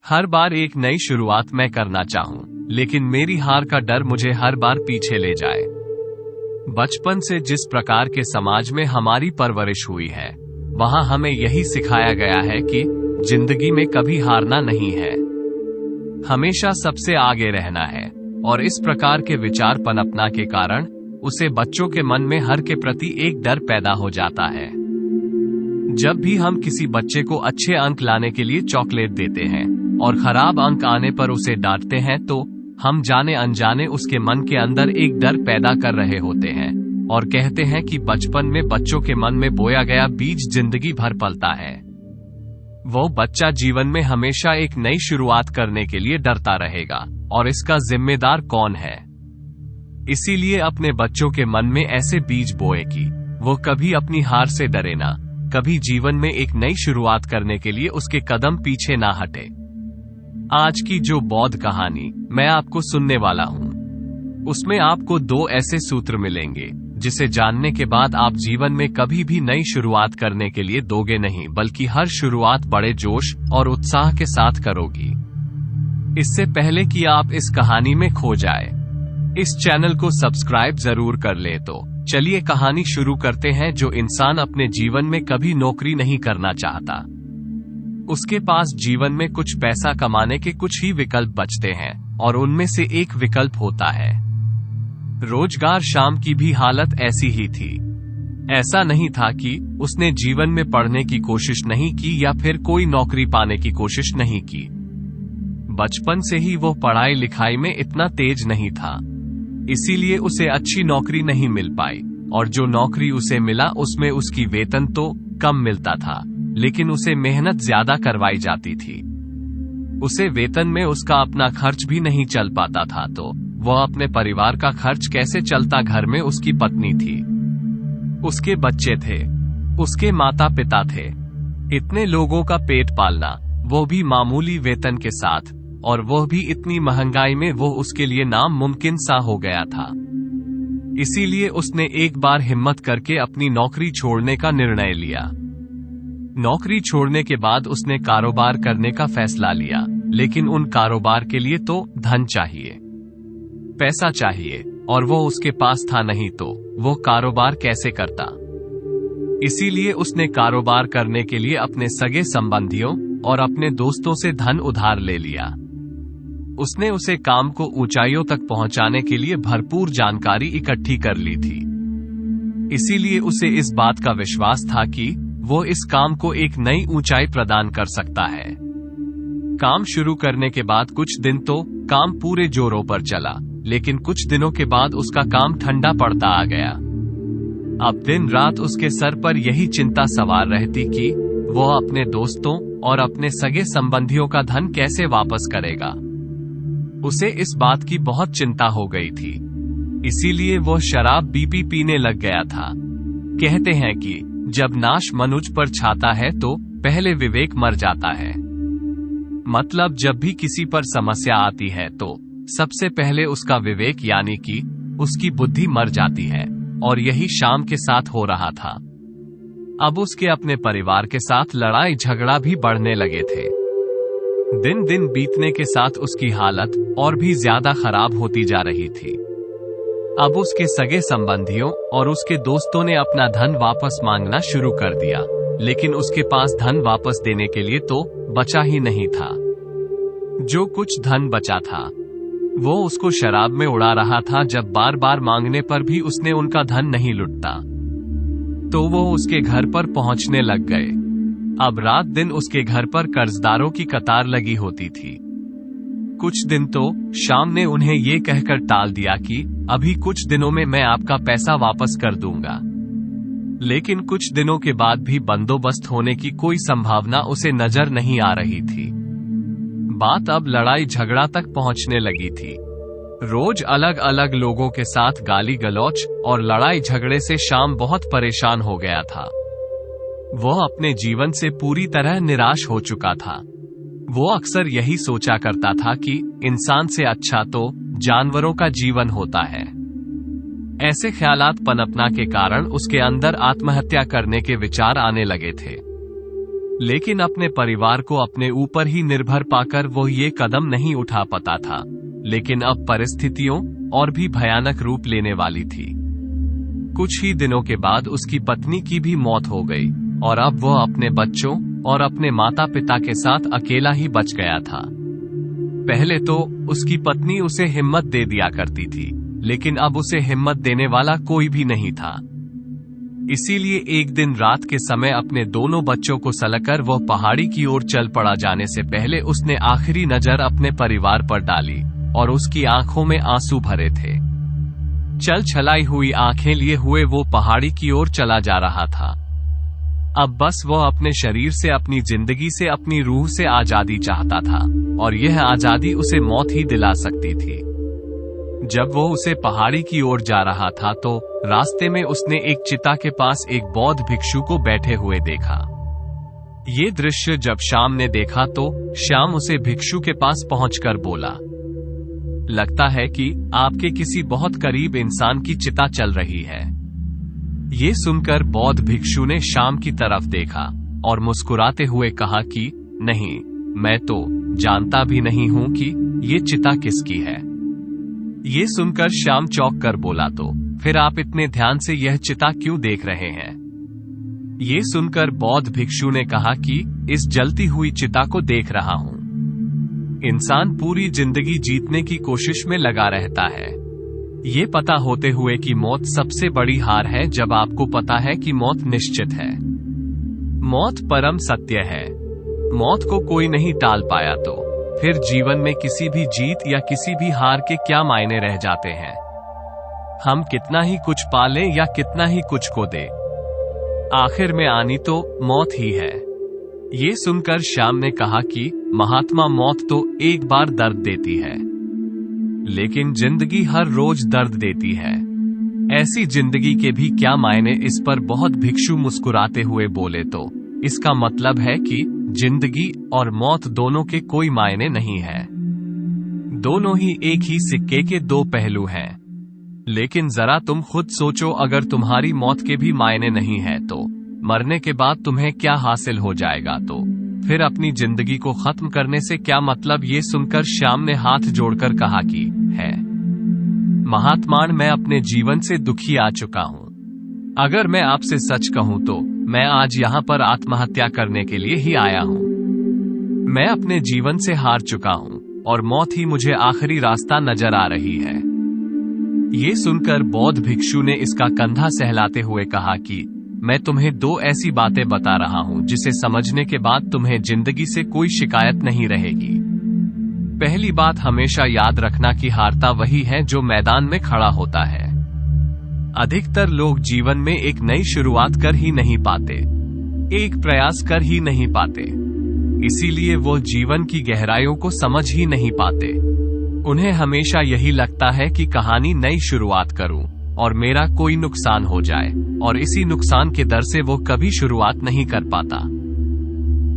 हर बार एक नई शुरुआत मैं करना चाहूं, लेकिन मेरी हार का डर मुझे हर बार पीछे ले जाए। बचपन से जिस प्रकार के समाज में हमारी परवरिश हुई है, वहां हमें यही सिखाया गया है कि जिंदगी में कभी हारना नहीं है, हमेशा सबसे आगे रहना है। और इस प्रकार के विचार पनपना के कारण उसे बच्चों के मन में हर के प्रति एक डर पैदा हो जाता है। जब भी हम किसी बच्चे को अच्छे अंक लाने के लिए चॉकलेट देते हैं और खराब अंक आने पर उसे डांटते हैं, तो हम जाने अनजाने उसके मन के अंदर एक डर पैदा कर रहे होते हैं और कहते हैं कि बचपन में बच्चों के मन में बोया गया बीज जिंदगी भर पलता है। वो बच्चा जीवन में हमेशा एक नई शुरुआत करने के लिए डरता रहेगा, और इसका जिम्मेदार कौन है? इसीलिए अपने बच्चों के मन में ऐसे बीज बोए कि वो कभी अपनी हार से डरे ना, कभी जीवन में एक नई शुरुआत करने के लिए उसके कदम पीछे ना हटे। आज की जो बौद्ध कहानी मैं आपको सुनने वाला हूँ, उसमें आपको 2 ऐसे सूत्र मिलेंगे जिसे जानने के बाद आप जीवन में कभी भी नई शुरुआत करने के लिए दोगे नहीं, बल्कि हर शुरुआत बड़े जोश और उत्साह के साथ करोगी। इससे पहले कि आप इस कहानी में खो जाए, इस चैनल को सब्सक्राइब जरूर कर ले। तो चलिए कहानी शुरू करते हैं। जो इंसान अपने जीवन में कभी नौकरी नहीं करना चाहता, उसके पास जीवन में कुछ पैसा कमाने के कुछ ही विकल्प बचते हैं, और उनमें से एक विकल्प होता है रोजगार। शाम की भी हालत ऐसी ही थी। ऐसा नहीं था कि उसने जीवन में पढ़ने की कोशिश नहीं की या फिर कोई नौकरी पाने की कोशिश नहीं की। बचपन से ही वो पढ़ाई लिखाई में इतना तेज नहीं था, इसीलिए उसे अच्छी नौकरी नहीं मिल पाई, और जो नौकरी उसे मिला उसमें उसकी वेतन तो कम मिलता था, लेकिन उसे मेहनत ज्यादा करवाई जाती थी। उसे वेतन में उसका अपना खर्च भी नहीं चल पाता था, तो वह अपने परिवार का खर्च कैसे चलता? घर में उसकी पत्नी थी, उसके बच्चे थे, उसके माता पिता थे। इतने लोगों का पेट पालना, वो भी मामूली वेतन के साथ, और वह भी इतनी महंगाई में, वो उसके लिए नामुमकिन सा हो गया था। इसीलिए उसने एक बार हिम्मत करके अपनी नौकरी छोड़ने का निर्णय लिया। नौकरी छोड़ने के बाद उसने कारोबार करने का फैसला लिया, लेकिन उन कारोबार के लिए तो धन चाहिए, पैसा चाहिए, और वो उसके पास था नहीं, तो वो कारोबार कैसे करता? इसीलिए उसने कारोबार करने के लिए अपने सगे संबंधियों और अपने दोस्तों से धन उधार ले लिया। उसने उसे काम को ऊंचाइयों तक पहुंचाने के लिए भरपूर जानकारी इकट्ठी कर ली थी। इसीलिए उसे इस बात का विश्वास था कि वो इस काम को एक नई ऊंचाई प्रदान कर सकता है। काम शुरू करने के बाद कुछ दिन तो काम पूरे जोरों पर चला, लेकिन कुछ दिनों के बाद उसका काम ठंडा पड़ता आ गया। अब दिन रात उसके सर पर यही चिंता सवार रहती कि वो अपने दोस्तों और अपने सगे संबंधियों का धन कैसे वापस करेगा। उसे इस बात की बहुत चिंता हो गई थी, इसीलिए वो शराब भी पीने लग गया था। कहते हैं कि जब नाश मनुज पर छाता है तो पहले विवेक मर जाता है। मतलब जब भी किसी पर समस्या आती है तो सबसे पहले उसका विवेक यानी कि उसकी बुद्धि मर जाती है, और यही शाम के साथ हो रहा था। अब उसके अपने परिवार के साथ लड़ाई झगड़ा भी बढ़ने लगे थे। दिन दिन बीतने के साथ उसकी हालत और भी ज्यादा खराब होती जा रही थी। अब उसके सगे संबंधियों और उसके दोस्तों ने अपना धन वापस मांगना शुरू कर दिया, लेकिन उसके पास धन वापस देने के लिए तो बचा ही नहीं था। जो कुछ धन बचा था वो उसको शराब में उड़ा रहा था। जब बार बार मांगने पर भी उसने उनका धन नहीं लुटता, तो वो उसके घर पर पहुंचने लग गए। अब रात दिन उसके घर पर कर्जदारों की कतार लगी होती थी। कुछ दिन तो शाम ने उन्हें ये कहकर टाल दिया कि अभी कुछ दिनों में मैं आपका पैसा वापस कर दूंगा, लेकिन कुछ दिनों के बाद भी बंदोबस्त होने की कोई संभावना उसे नजर नहीं आ रही थी। बात अब लड़ाई झगड़ा तक पहुंचने लगी थी। रोज अलग अलग लोगों के साथ गाली गलौच और लड़ाई झगड़े से शाम बहुत परेशान हो गया था। वह अपने जीवन से पूरी तरह निराश हो चुका था। वो अक्सर यही सोचा करता था कि इंसान से अच्छा तो जानवरों का जीवन होता है। ऐसे ख्यालात पनपना के कारण उसके अंदर आत्महत्या करने के विचार आने लगे थे। लेकिन अपने परिवार को अपने ऊपर ही निर्भर पाकर वो ये कदम नहीं उठा पाता था। लेकिन अब परिस्थितियों और भी भयानक रूप लेने वाली थी। कुछ ही दिनों के बाद उसकी पत्नी की भी मौत हो गई और अब वह अपने बच्चों और अपने माता पिता के साथ अकेला ही बच गया था। पहले तो उसकी पत्नी उसे हिम्मत दे दिया करती थी, लेकिन अब उसे हिम्मत देने वाला कोई भी नहीं था। इसीलिए एक दिन रात के समय अपने दोनों बच्चों को सलकर वह पहाड़ी की ओर चल पड़ा। जाने से पहले उसने आखिरी नजर अपने परिवार पर डाली और उसकी आंखों में आंसू भरे थे। चल छलाई हुई आंखें लिए हुए वो पहाड़ी की ओर चला जा रहा था। अब बस वह अपने शरीर से, अपनी जिंदगी से, अपनी रूह से आजादी चाहता था और यह आजादी उसे मौत ही दिला सकती थी। जब वो उसे पहाड़ी की ओर जा रहा था तो रास्ते में उसने एक चिता के पास एक बौद्ध भिक्षु को बैठे हुए देखा। ये दृश्य जब श्याम ने देखा तो श्याम उसे भिक्षु के पास पहुंचकर बोला, लगता है कि आपके किसी बहुत करीब इंसान की चिता चल रही है। ये सुनकर बौद्ध भिक्षु ने श्याम की तरफ देखा और मुस्कुराते हुए कहा कि नहीं, मैं तो जानता भी नहीं हूं कि ये चिता किसकी है। ये सुनकर श्याम चौंक कर बोला, तो फिर आप इतने ध्यान से यह चिता क्यों देख रहे हैं? ये सुनकर बौद्ध भिक्षु ने कहा कि इस जलती हुई चिता को देख रहा हूं। इंसान पूरी जिंदगी जीतने की कोशिश में लगा रहता है, ये पता होते हुए कि मौत सबसे बड़ी हार है। जब आपको पता है कि मौत निश्चित है, मौत परम सत्य है, मौत को कोई नहीं टाल पाया, तो फिर जीवन में किसी भी जीत या किसी भी हार के क्या मायने रह जाते हैं? हम कितना ही कुछ पालें या कितना ही कुछ को दे, आखिर में आनी तो मौत ही है। ये सुनकर श्याम ने कहा कि महात्मा, मौत तो एक बार दर्द देती है, लेकिन जिंदगी हर रोज दर्द देती है। ऐसी जिंदगी के भी क्या मायने? इस पर बहुत भिक्षु मुस्कुराते हुए बोले, तो इसका मतलब है कि जिंदगी और मौत दोनों के कोई मायने नहीं है, दोनों ही एक ही सिक्के के दो पहलू हैं। लेकिन जरा तुम खुद सोचो, अगर तुम्हारी मौत के भी मायने नहीं है तो मरने के बाद तुम्हें क्या हासिल हो जाएगा? तो फिर अपनी जिंदगी को खत्म करने से क्या मतलब? ये सुनकर श्याम ने हाथ जोड़कर कहा कि है महात्मा, मैं अपने जीवन से दुखी आ चुका हूं। अगर मैं आपसे सच कहूं तो मैं आज यहाँ पर आत्महत्या करने के लिए ही आया हूं। मैं अपने जीवन से हार चुका हूं और मौत ही मुझे आखिरी रास्ता नजर आ रही है। ये सुनकर बौद्ध भिक्षु ने इसका कंधा सहलाते हुए कहा कि मैं तुम्हें दो ऐसी बातें बता रहा हूं जिसे समझने के बाद तुम्हें जिंदगी से कोई शिकायत नहीं रहेगी। पहली बात, हमेशा याद रखना कि हारता वही है जो मैदान में खड़ा होता है। अधिकतर लोग जीवन में एक नई शुरुआत कर ही नहीं पाते, एक प्रयास कर ही नहीं पाते, इसीलिए वो जीवन की गहराइयों को समझ ही नहीं पाते। उन्हें हमेशा यही लगता है कि कहानी नई शुरुआत करूं और मेरा कोई नुकसान हो जाए, और इसी नुकसान के डर से वो कभी शुरुआत नहीं कर पाता।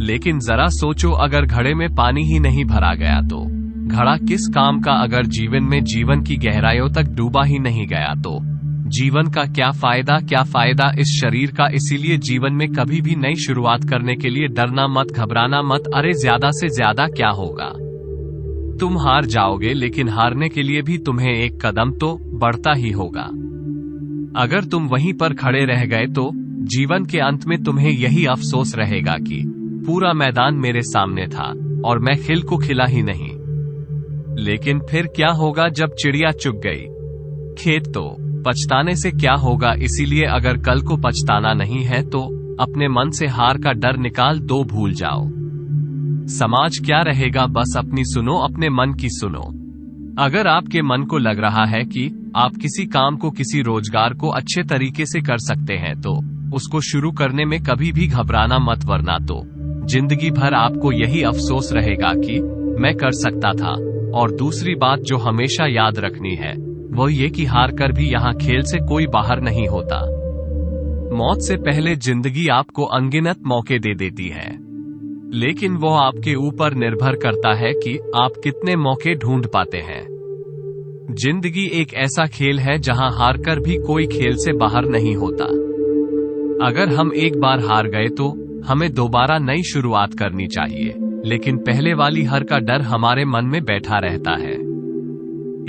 लेकिन जरा सोचो, अगर घड़े में पानी ही नहीं भरा गया तो घड़ा किस काम का? अगर जीवन में जीवन की गहराइयों तक डूबा ही नहीं गया तो जीवन का क्या फायदा? क्या फायदा इस शरीर का? इसीलिए जीवन में कभी भी नई शुरुआत करने के लिए डरना मत, घबराना मत। अरे ज्यादा से ज्यादा क्या होगा, तुम हार जाओगे, लेकिन हारने के लिए भी तुम्हें एक कदम तो बढ़ता ही होगा। अगर तुम वहीं पर खड़े रह गए तो जीवन के अंत में तुम्हें यही अफसोस रहेगा कि पूरा मैदान मेरे सामने था और मैं खिल को खिला ही नहीं। लेकिन फिर क्या होगा जब चिड़िया चुग गई खेत? तो पछताने से क्या होगा? इसीलिए अगर कल को पछताना नहीं है तो अपने मन से हार का डर निकाल दो, भूल जाओ समाज क्या रहेगा, बस अपनी सुनो, अपने मन की सुनो। अगर आपके मन को लग रहा है कि आप किसी काम को, किसी रोजगार को अच्छे तरीके से कर सकते हैं तो उसको शुरू करने में कभी भी घबराना मत, वरना तो जिंदगी भर आपको यही अफसोस रहेगा कि मैं कर सकता था। और दूसरी बात जो हमेशा याद रखनी है वो ये कि हार कर भी यहाँ खेल से कोई बाहर नहीं होता। मौत से पहले जिंदगी आपको अनगिनत मौके दे देती है, लेकिन वो आपके ऊपर निर्भर करता है कि आप कितने मौके ढूंढ पाते हैं। जिंदगी एक ऐसा खेल है जहां हारकर भी कोई खेल से बाहर नहीं होता। अगर हम एक बार हार गए तो हमें दोबारा नई शुरुआत करनी चाहिए, लेकिन पहले वाली हार का डर हमारे मन में बैठा रहता है।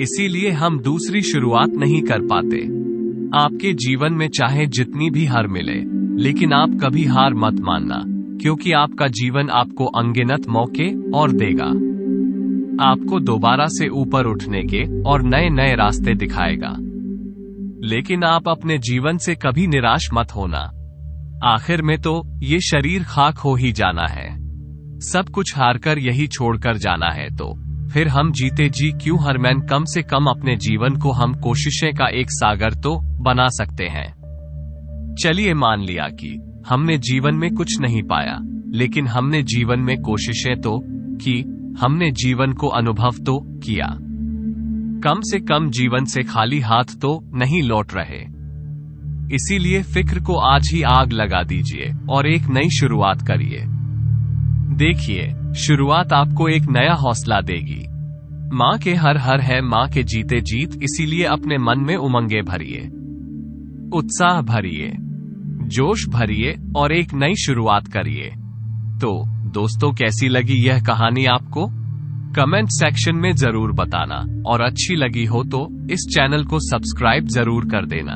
इसीलिए हम दूसरी शुरुआत नहीं कर पाते। आपके जीवन में चाहे जितनी भी हार मिले, लेकिन आप कभी हार मत मानना, क्योंकि आपका जीवन आपको अनगिनत मौके और देगा। आपको दोबारा से ऊपर उठने के और नए नए रास्ते दिखाएगा। लेकिन आप अपने जीवन से कभी निराश मत होना। आखिर में तो ये शरीर खाक हो ही जाना है। सब कुछ हारकर यही छोड़कर जाना है, तो फिर हम जीते जी क्यों हरमैन। कम से कम अपने जीवन को हम कोशिशें का एक सागर तो बना सकते हैं। चलिए मान लिया कि हमने जीवन में कुछ नहीं पाया, लेकिन हमने जीवन में कोशिशें तो की, हमने जीवन को अनुभव तो किया। कम से कम जीवन से खाली हाथ तो नहीं लौट रहे। इसीलिए फिक्र को आज ही आग लगा दीजिए और एक नई शुरुआत करिए। देखिए, शुरुआत आपको एक नया हौसला देगी। माँ के हर हर है माँ के जीते जीत, इसीलिए अपने मन में उमंगे भरिए, उत्साह भरिए, जोश भरिए और एक नई शुरुआत करिए। तो दोस्तों, कैसी लगी यह कहानी आपको? कमेंट सेक्शन में जरूर बताना, और अच्छी लगी हो तो इस चैनल को सब्सक्राइब जरूर कर देना।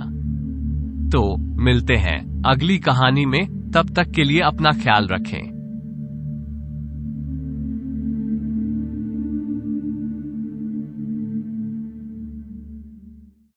तो मिलते हैं अगली कहानी में, तब तक के लिए अपना ख्याल रखें।